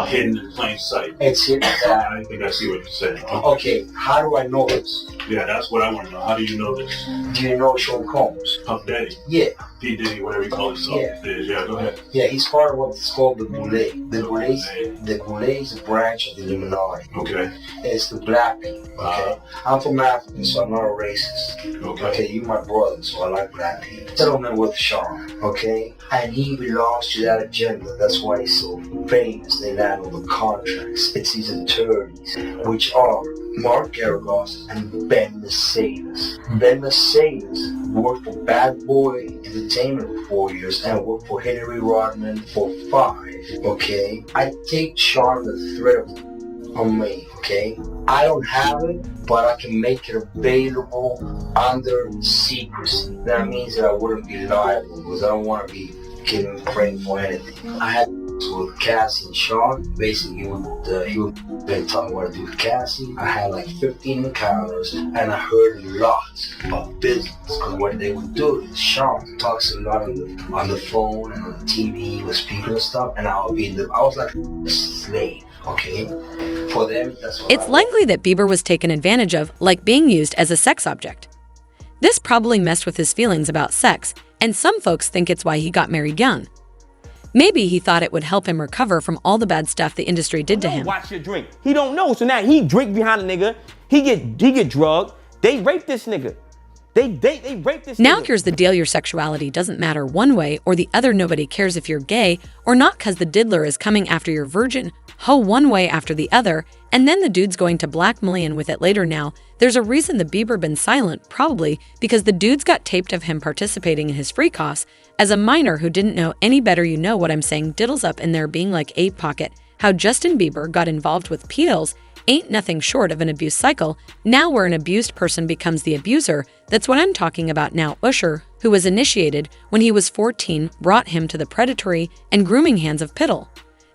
hidden in plain sight. It's hidden. I think I see what you're saying. Okay, how do I know this? Yeah, that's what I want to know. How do you know this? Do you know Sean Combs? Puff Daddy? Yeah. Diddy, whatever you call himself. Yeah, go ahead. Yeah, he's part of what's called the Boulay. The Boulay is a branch of the Illuminati. Okay. It's the black people, okay? I'm from Africa, so I'm not a racist. Okay, you my brother, so I like black people. Gentleman with Sean, okay? And he belongs to that agenda. That's why he's so famous. They land all the contracts. It's these attorneys, which are Mark Garagos and Ben Mercedes. Ben Mercedes worked for Bad Boy Entertainment for 4 years and worked for Hillary Rodman for 5, okay? I take Sean the threat on me, okay? I don't have it, but I can make it available under secrecy. That means that I wouldn't be liable because I don't want to be getting framed for anything. I had with Cassie and Sean. Basically, he would been talking what to do with Cassie. I had like 15 encounters, and I heard a lot of business. Because what they would do is Sean talks a lot on the phone and on the TV with people and stuff, and I was like a slave. Okay, for them, that's what It's likely that Bieber was taken advantage of, like being used as a sex object. This probably messed with his feelings about sex, and some folks think it's why he got married young. Maybe he thought it would help him recover from all the bad stuff the industry did to him. Watch your drink. He don't know, so now he drink behind a nigga. He get drugged. They rape this nigga. They rape this nigga. Now here's the deal: your sexuality doesn't matter one way or the other. Nobody cares if you're gay or not, cause the diddler is coming after your virgin hoe one way after the other, and then the dude's going to blackmail you with it later. Now, there's a reason the Bieber been silent, probably because the dudes got taped of him participating in his free costs as a minor who didn't know any better. You know what I'm saying? Diddles up in there being like Ape Pocket. How Justin Bieber got involved with pedals ain't nothing short of an abuse cycle, now where an abused person becomes the abuser. That's what I'm talking about now. Usher, who was initiated when he was 14, brought him to the predatory and grooming hands of Piddle.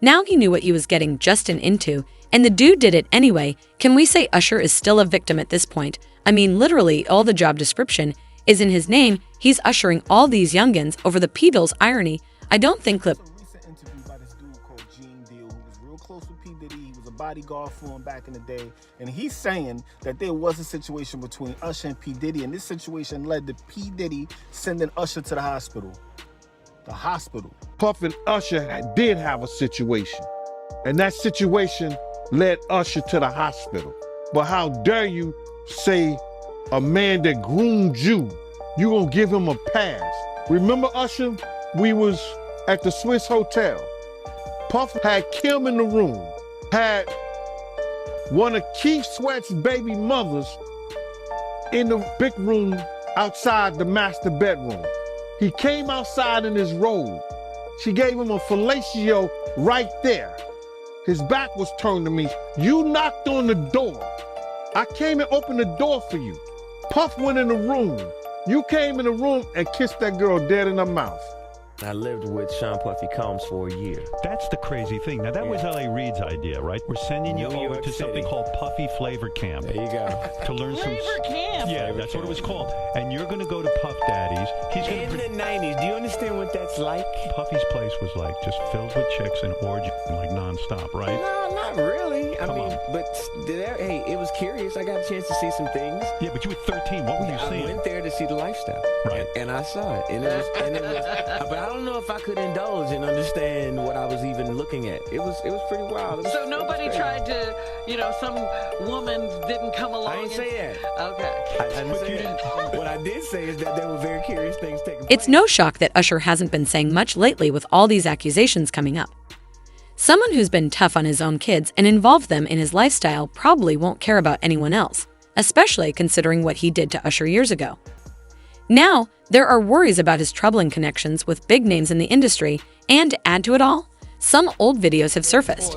Now he knew what he was getting Justin into, and the dude did it anyway. Can we say Usher is still a victim at this point? I mean, literally, all the job description is in his name. He's ushering all these youngins over the pedals. Irony, I don't think clip. Bodyguard for him back in the day, and he's saying that there was a situation between Usher and P. Diddy, and this situation led to P. Diddy sending Usher to the hospital. The hospital. Puff and Usher did have a situation, and that situation led Usher to the hospital. But how dare you say a man that groomed you gonna give him a pass? Remember Usher? We was at the Swiss Hotel. Puff had Kim in the room. Had one of Keith Sweat's baby mothers in the big room outside the master bedroom. He came outside in his robe. She gave him a fellatio right there. His back was turned to me. You knocked on the door. I came and opened the door for you. Puff went in the room. You came in the room and kissed that girl dead in her mouth. I lived with Sean Puffy Combs for a year. That's the crazy thing. Now, that was L.A. Reid's idea, right? We're sending you over to something called Puffy Flavor Camp. There you go. To learn Flavor Camp? Yeah, that's what it was called. And you're going to go to Puff Daddy's. He's In the 90s, do you understand what that's like? Puffy's place was like just filled with chicks and orgy, like nonstop, right? No, not really. I mean, but hey, it was curious. I got a chance to see some things. Yeah, but you were 13. What were you seeing? I went there to see the lifestyle. Right. And I saw it. And it was but I don't know if I could indulge and understand what I was even looking at. It was pretty wild. So nobody tried to, some woman didn't come along. I didn't say that. Okay. I didn't say that. What I did say is that there were very curious things taking place. It's no shock that Usher hasn't been saying much lately with all these accusations coming up. Someone who's been tough on his own kids and involved them in his lifestyle probably won't care about anyone else, especially considering what he did to Usher years ago. Now, there are worries about his troubling connections with big names in the industry, and to add to it all, some old videos have surfaced.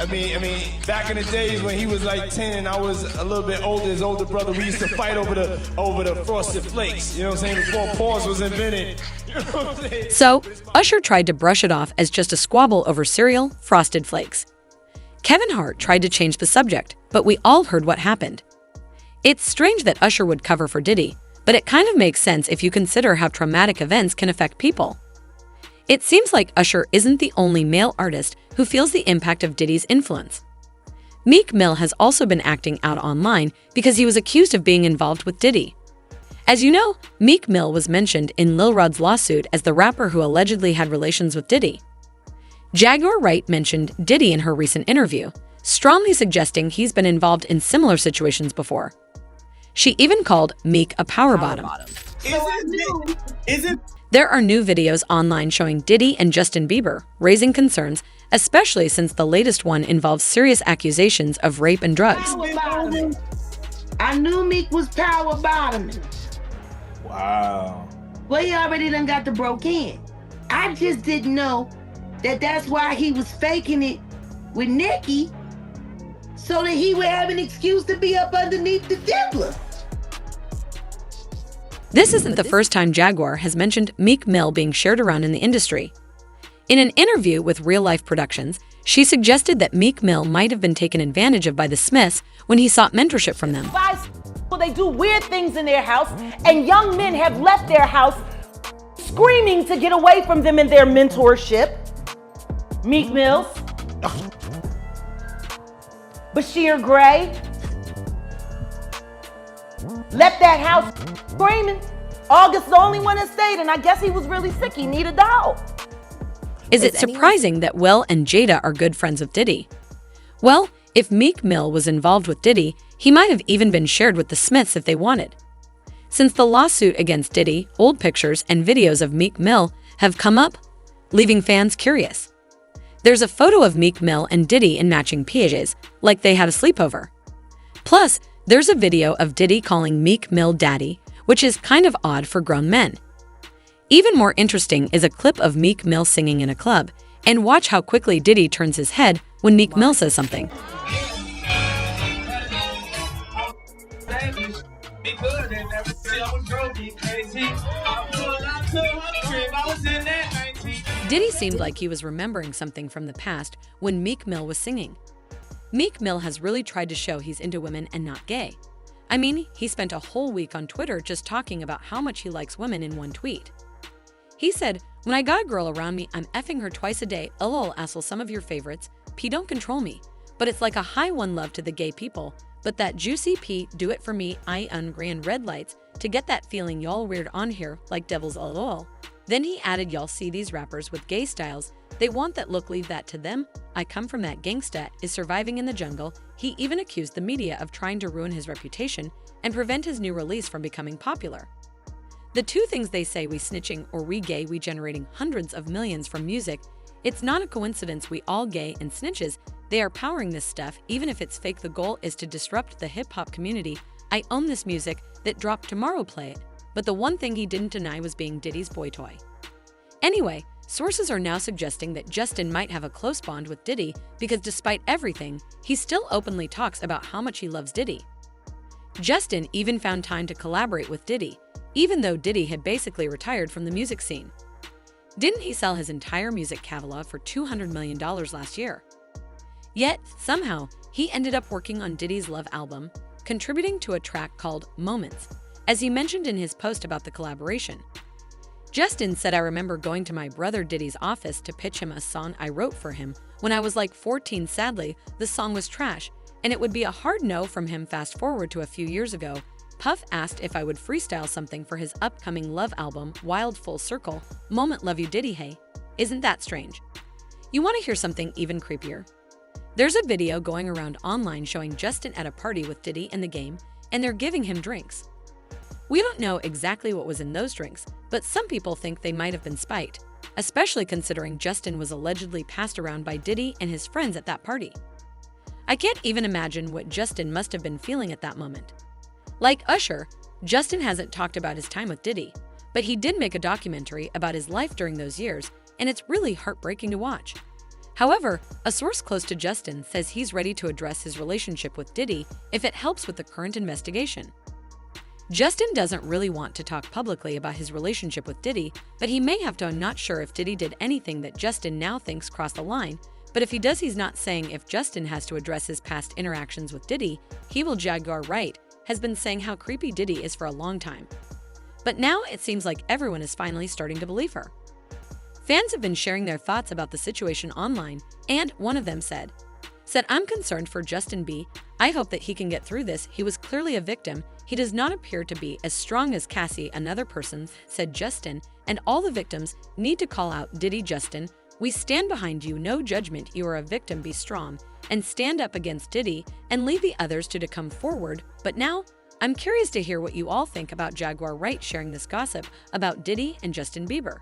I mean, back in the days when he was like 10 and I was a little bit older, his older brother, we used to fight over the Frosted Flakes, you know what I'm saying, before pause was invented. You know what I'm saying? So, Usher tried to brush it off as just a squabble over cereal, Frosted Flakes. Kevin Hart tried to change the subject, but we all heard what happened. It's strange that Usher would cover for Diddy, but it kind of makes sense if you consider how traumatic events can affect people. It seems like Usher isn't the only male artist who feels the impact of Diddy's influence. Meek Mill has also been acting out online because he was accused of being involved with Diddy. As you know, Meek Mill was mentioned in Lil Rod's lawsuit as the rapper who allegedly had relations with Diddy. Jaguar Wright mentioned Diddy in her recent interview, strongly suggesting he's been involved in similar situations before. She even called Meek a power bottom. There are new videos online showing Diddy and Justin Bieber, raising concerns, especially since the latest one involves serious accusations of rape and drugs. I knew Meek was power bottoming. Wow. Well, he already done got the broke in. I just didn't know that that's why he was faking it with Nicki, so that he would have an excuse to be up underneath the diddler. This isn't the first time Jaguar has mentioned Meek Mill being shared around in the industry. In an interview with Real Life Productions, she suggested that Meek Mill might have been taken advantage of by the Smiths when he sought mentorship from them. They do weird things in their house, and young men have left their house screaming to get away from them in their mentorship. Meek Mills, Bashir Gray, left that house screaming. August the only one that stayed, and I guess he was really sick. He needed a dog. Is it surprising that Will and Jada are good friends with Diddy? Well, if Meek Mill was involved with Diddy, he might have even been shared with the Smiths if they wanted. Since the lawsuit against Diddy, old pictures and videos of Meek Mill have come up, leaving fans curious. There's a photo of Meek Mill and Diddy in matching PJs, like they had a sleepover. Plus, there's a video of Diddy calling Meek Mill daddy, which is kind of odd for grown men. Even more interesting is a clip of Meek Mill singing in a club, and watch how quickly Diddy turns his head when Meek Mill says something. Diddy seemed like he was remembering something from the past when Meek Mill was singing. Meek Mill has really tried to show he's into women and not gay. I mean, he spent a whole week on Twitter just talking about how much he likes women in one tweet. He said, "When I got a girl around me, I'm effing her twice a day. LOL, asshole, some of your favorites. P don't control me. But it's like a high one love to the gay people. But that juicy P, do it for me, I ungry and red lights, to get that feeling y'all weird on here, like devils LOL." Then he added, "Y'all see these rappers with gay styles. They want that look, leave that to them. I come from that gangsta, is surviving in the jungle." He even accused the media of trying to ruin his reputation and prevent his new release from becoming popular. The two things they say, we snitching or we gay, we generating hundreds of millions from music. It's not a coincidence we all gay and snitches. They are powering this stuff, even if it's fake. The goal is to disrupt the hip-hop community. I own this music that dropped tomorrow, play it. But the one thing he didn't deny was being Diddy's boy toy. Anyway, sources are now suggesting that Justin might have a close bond with Diddy because despite everything, he still openly talks about how much he loves Diddy. Justin even found time to collaborate with Diddy, even though Diddy had basically retired from the music scene. Didn't he sell his entire music catalog for $200 million last year? Yet, somehow, he ended up working on Diddy's Love album, contributing to a track called Moments, as he mentioned in his post about the collaboration. Justin said, "I remember going to my brother Diddy's office to pitch him a song I wrote for him when I was like 14. Sadly, the song was trash, and it would be a hard no from him. Fast forward to a few years ago, Puff asked if I would freestyle something for his upcoming Love album, Wild Full Circle, Moment, love you Diddy, hey. Isn't that strange?" You want to hear something even creepier? There's a video going around online showing Justin at a party with Diddy and the Game, and they're giving him drinks. We don't know exactly what was in those drinks, but some people think they might have been spiked, especially considering Justin was allegedly passed around by Diddy and his friends at that party. I can't even imagine what Justin must have been feeling at that moment. Like Usher, Justin hasn't talked about his time with Diddy, but he did make a documentary about his life during those years, and it's really heartbreaking to watch. However, a source close to Justin says he's ready to address his relationship with Diddy if it helps with the current investigation. Justin doesn't really want to talk publicly about his relationship with Diddy, but he may have to. I'm not sure if Diddy did anything that Justin now thinks crossed the line, but if he does, he's not saying if Justin has to address his past interactions with Diddy, he will. Jaguar Wright has been saying how creepy Diddy is for a long time. But now it seems like everyone is finally starting to believe her. Fans have been sharing their thoughts about the situation online, and one of them said, I'm concerned for Justin B. I hope that he can get through this. He was clearly a victim. He does not appear to be as strong as Cassie, another person said Justin, and all the victims need to call out Diddy. Justin, we stand behind you, no judgment, you are a victim, be strong, and stand up against Diddy and leave the others to come forward. But now, I'm curious to hear what you all think about Jaguar Wright sharing this gossip about Diddy and Justin Bieber.